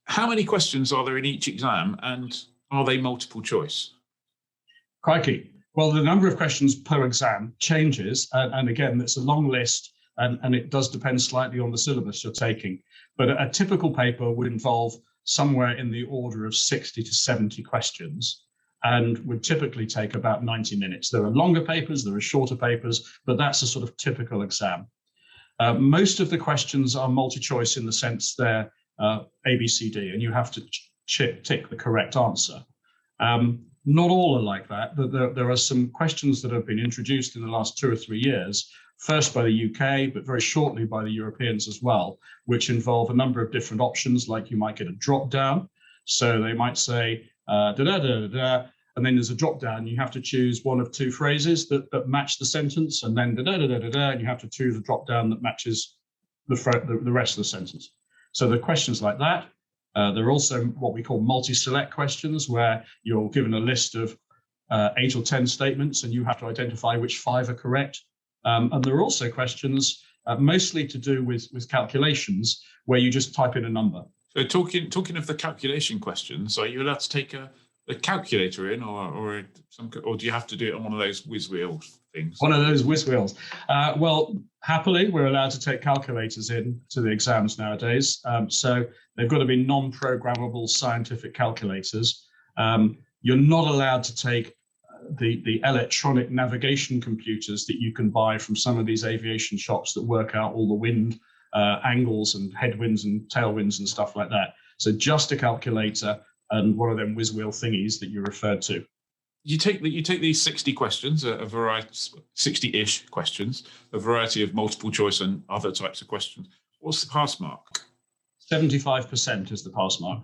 How many questions are there in each exam, and are they multiple choice? Crikey. Well, the number of questions per exam changes, and again, it's a long list, and it does depend slightly on the syllabus you're taking. But a typical paper would involve somewhere in the order of 60 to 70 questions, and would typically take about 90 minutes. There are longer papers, there are shorter papers, but that's a sort of typical exam. Most of the questions are multi-choice in the sense they're A, B, C, D, and you have to tick the correct answer. Not all are like that. There are some questions that have been introduced in the last 2 or 3 years, first by the UK, but very shortly by the Europeans as well, which involve a number of different options, like you might get a drop down. So they might say, and then there's a drop down. You have to choose one of 2 phrases that match the sentence, and then and you have to choose a drop down that matches the rest of the sentence. So the questions like that. There are also what we call multi-select questions, where you're given a list of 8 or 10 statements, and you have to identify which 5 are correct. And there are also questions mostly to do with calculations, where you just type in a number. So talking of the calculation questions, are you allowed to take a calculator in, or do you have to do it on one of those whiz wheel things? One of those whiz wheels. Well, happily, we're allowed to take calculators in to the exams nowadays. So they've got to be non-programmable scientific calculators. You're not allowed to take the electronic navigation computers that you can buy from some of these aviation shops that work out all the wind angles and headwinds and tailwinds and stuff like that. So just a calculator and one of them whiz wheel thingies that you referred to. You take these 60 questions, a variety, 60-ish questions, a variety of multiple choice and other types of questions. What's the pass mark? 75% is the pass mark.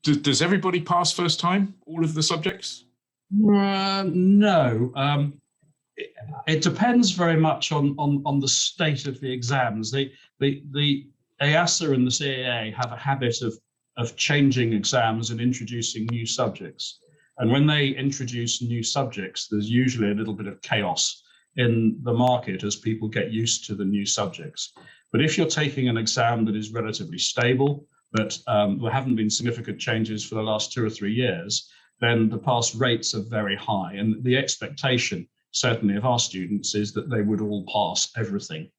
Does everybody pass first time, all of the subjects? No. It depends very much on the state of the exams. The EASA and the CAA have a habit of changing exams and introducing new subjects. And when they introduce new subjects, there's usually a little bit of chaos in the market as people get used to the new subjects. But if you're taking an exam that is relatively stable, but there haven't been significant changes for the last 2 or 3 years, then the pass rates are very high. And the expectation, certainly of our students, is that they would all pass everything.